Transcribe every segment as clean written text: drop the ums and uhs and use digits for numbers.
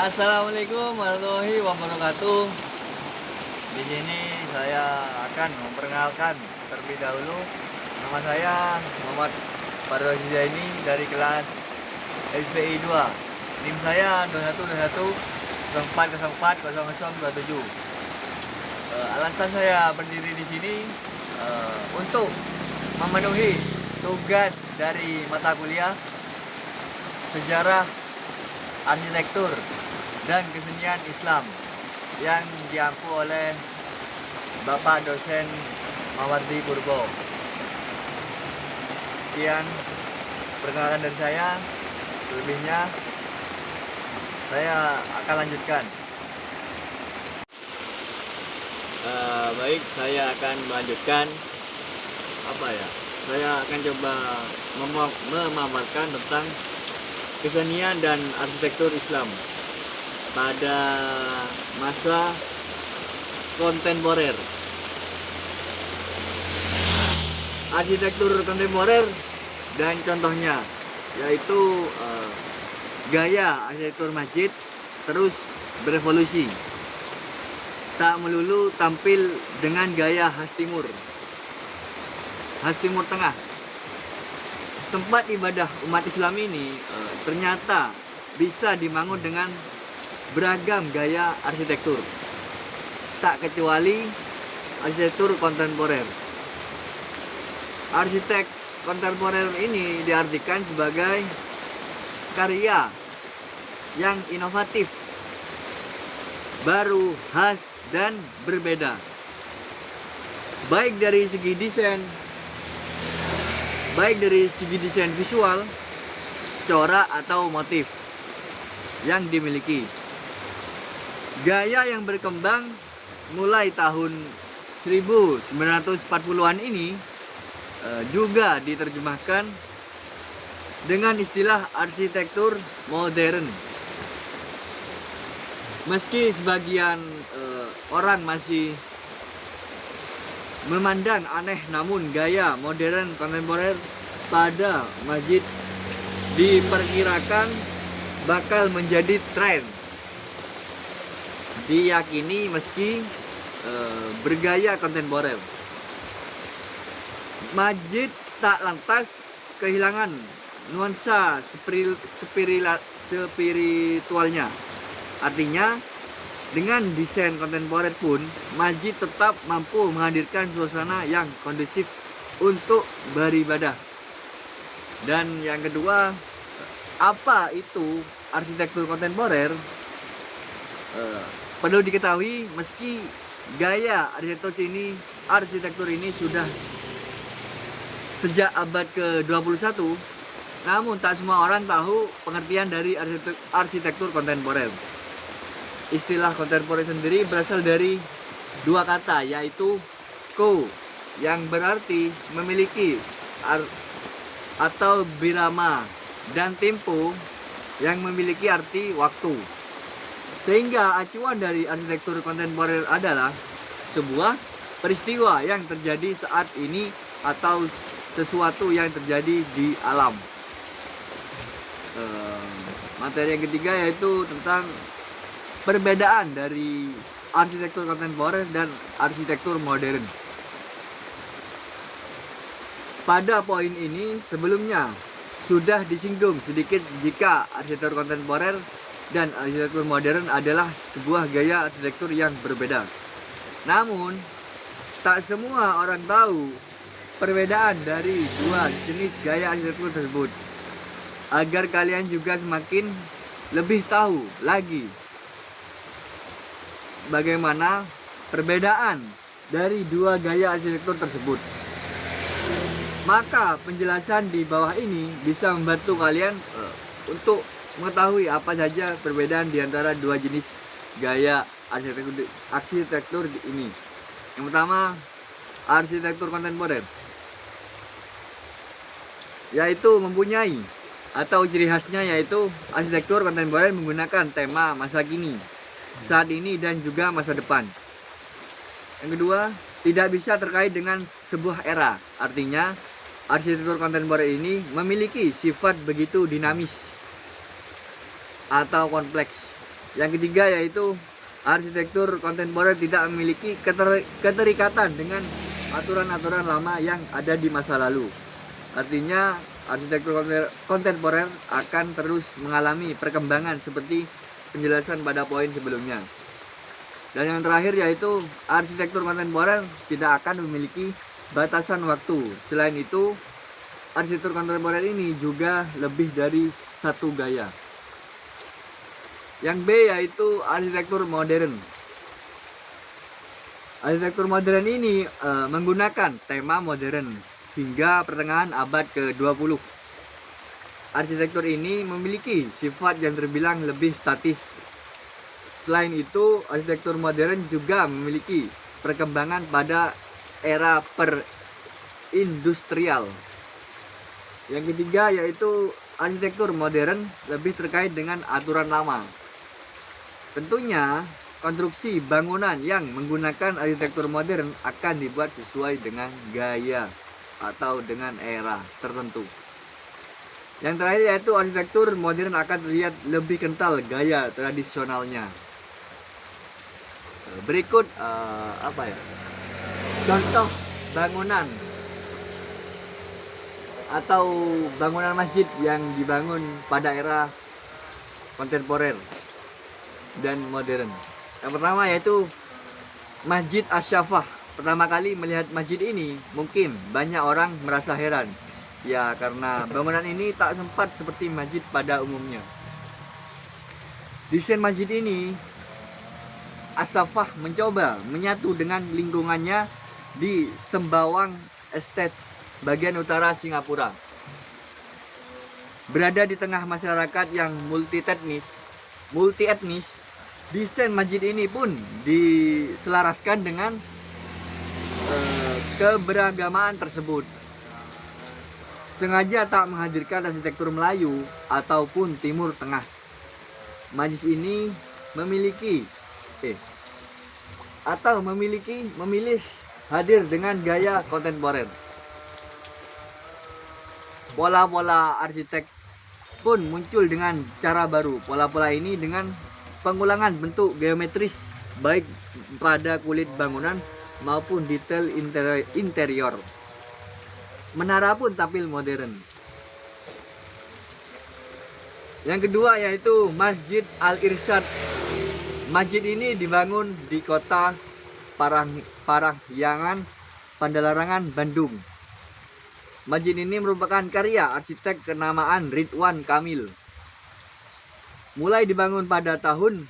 Assalamualaikum warahmatullahi wabarakatuh. Di sini saya akan memperkenalkan terlebih dahulu. Nama saya Muhammad Farel ini dari kelas SPI 2. NIM saya 2121 0404 0027. Alasan saya berdiri di sini untuk memenuhi tugas dari mata kuliah sejarah, arsitektur, dan kesenian Islam yang diampu oleh Bapak dosen Mawardi Purbo. Sekian perkenalan dari saya. Selebihnya saya akan lanjutkan. Baik, saya akan melanjutkan saya akan coba memaparkan tentang kesenian dan arsitektur Islam pada masa kontemporer. Arsitektur kontemporer dan contohnya yaitu gaya arsitektur masjid terus berevolusi, tak melulu tampil dengan gaya khas timur tengah. Tempat ibadah umat Islam ini ternyata bisa dibangun dengan beragam gaya arsitektur, tak kecuali arsitektur kontemporer. Arsitek kontemporer ini diartikan sebagai karya yang inovatif, baru, khas, dan berbeda, baik dari segi desain visual, corak atau motif yang dimiliki. Gaya yang berkembang mulai tahun 1940-an ini juga diterjemahkan dengan istilah arsitektur modern. Meski sebagian orang masih memandang aneh, namun gaya modern kontemporer pada masjid diperkirakan bakal menjadi tren. Diyakini meski bergaya kontemporer, masjid tak lantas kehilangan nuansa spiritualnya. Artinya, dengan desain kontemporer pun, masjid tetap mampu menghadirkan suasana yang kondusif untuk beribadah. Dan yang kedua, apa itu arsitektur kontemporer? Perlu diketahui, meski gaya arsitektur ini sudah sejak abad ke-21, namun tak semua orang tahu pengertian dari arsitektur kontemporer. Istilah kontemporer sendiri berasal dari dua kata, yaitu ko yang berarti memiliki atau birama, dan tempo yang memiliki arti waktu. Sehingga acuan dari arsitektur kontemporer adalah sebuah peristiwa yang terjadi saat ini atau sesuatu yang terjadi di alam. Materi yang ketiga yaitu tentang perbedaan dari arsitektur kontemporer dan arsitektur modern. Pada poin ini sebelumnya sudah disinggung sedikit jika arsitektur kontemporer dan arsitektur modern adalah sebuah gaya arsitektur yang berbeda. Namun, tak semua orang tahu perbedaan dari dua jenis gaya arsitektur tersebut. Agar kalian juga semakin lebih tahu lagi bagaimana perbedaan dari dua gaya arsitektur tersebut, maka penjelasan di bawah ini bisa membantu kalian untuk mengetahui apa saja perbedaan di antara dua jenis gaya arsitektur ini. Yang pertama, arsitektur kontemporer, yaitu mempunyai atau ciri khasnya yaitu arsitektur kontemporer menggunakan tema masa kini, saat ini, dan juga masa depan. Yang kedua, tidak bisa terkait dengan sebuah era. Artinya, arsitektur kontemporer ini memiliki sifat begitu dinamis atau kompleks, Yang ketiga yaitu arsitektur kontemporer tidak memiliki keterikatan dengan aturan-aturan lama yang ada di masa lalu. Artinya arsitektur kontemporer akan terus mengalami perkembangan seperti penjelasan pada poin sebelumnya. Dan yang terakhir yaitu arsitektur kontemporer tidak akan memiliki batasan waktu. Selain itu, arsitektur kontemporer ini juga lebih dari satu gaya. Yang B yaitu arsitektur modern. Arsitektur modern ini menggunakan tema modern hingga pertengahan abad ke-20. Arsitektur ini memiliki sifat yang terbilang lebih statis. Selain itu, arsitektur modern juga memiliki perkembangan pada era perindustrial. Yang ketiga yaitu arsitektur modern lebih terkait dengan aturan lama. Tentunya, konstruksi bangunan yang menggunakan arsitektur modern akan dibuat sesuai dengan gaya atau dengan era tertentu. Yang terakhir yaitu arsitektur modern akan terlihat lebih kental gaya tradisionalnya. Berikut contoh bangunan atau bangunan masjid yang dibangun pada era kontemporer dan modern. Yang pertama yaitu Masjid Asy-Syafah. Pertama kali melihat masjid ini, mungkin banyak orang merasa heran. Ya, karena bangunan ini tak sempat seperti masjid pada umumnya. Desain masjid ini, Asy-Syafah mencoba menyatu dengan lingkungannya di Sembawang Estates, bagian utara Singapura. Berada di tengah masyarakat yang multi etnis, desain masjid ini pun diselaraskan dengan keberagamaan tersebut. Sengaja tak menghadirkan arsitektur Melayu ataupun Timur Tengah. Masjid ini memilih hadir dengan gaya kontemporer. Pola-pola arsitek pun muncul dengan cara baru. Pola-pola ini dengan pengulangan bentuk geometris baik pada kulit bangunan maupun detail interior. Menara pun tampil modern. Yang kedua yaitu Masjid Al-Irsyad. Masjid ini dibangun di kota Parahyangan, Pandalarangan, Bandung. Masjid ini merupakan karya arsitek kenamaan Ridwan Kamil. Mulai dibangun pada tahun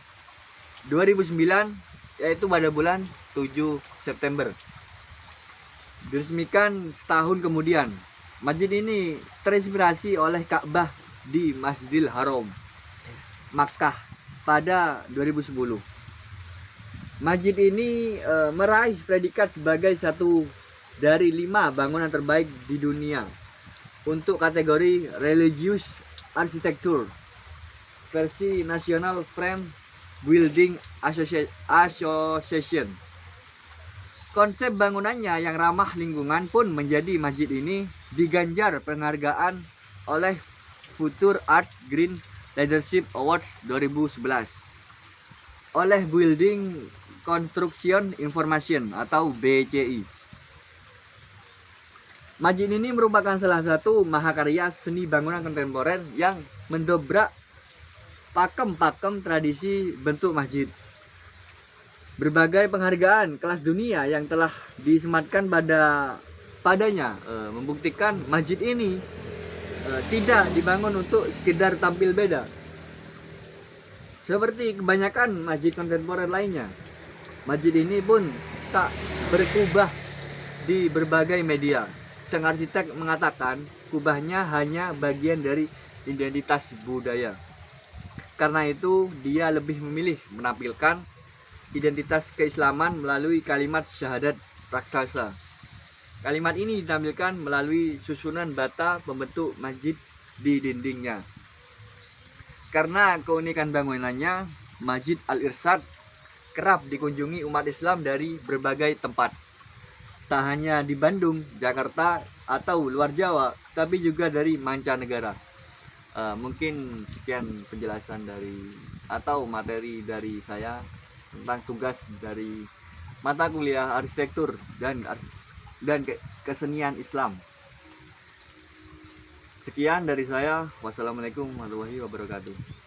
2009, yaitu pada bulan 7 September. Diresmikan setahun kemudian. Masjid ini terinspirasi oleh Ka'bah di Masjidil Haram, Makkah pada 2010. Masjid ini meraih predikat sebagai satu dari 5 bangunan terbaik di dunia untuk kategori Religious Architecture versi National Frame Building Association. Konsep bangunannya yang ramah lingkungan pun menjadi masjid ini diganjar penghargaan oleh Future Arts Green Leadership Awards 2011 oleh Building Construction Information atau BCI. Masjid ini merupakan salah satu mahakarya seni bangunan kontemporer yang mendobrak pakem-pakem tradisi bentuk masjid. Berbagai penghargaan kelas dunia yang telah disematkan padanya membuktikan masjid ini tidak dibangun untuk sekedar tampil beda. Seperti kebanyakan masjid kontemporer lainnya, masjid ini pun tak berkubah di berbagai media. Sang arsitek mengatakan kubahnya hanya bagian dari identitas budaya. Karena itu dia lebih memilih menampilkan identitas keislaman melalui kalimat syahadat raksasa. Kalimat ini ditampilkan melalui susunan bata pembentuk masjid di dindingnya. Karena keunikan bangunannya, Masjid Al-Irsyad kerap dikunjungi umat Islam dari berbagai tempat. Tak hanya di Bandung, Jakarta, atau luar Jawa, tapi juga dari mancanegara. Mungkin sekian penjelasan dari atau materi dari saya tentang tugas dari mata kuliah arsitektur dan kesenian Islam. Sekian dari saya. Wassalamualaikum warahmatullahi wabarakatuh.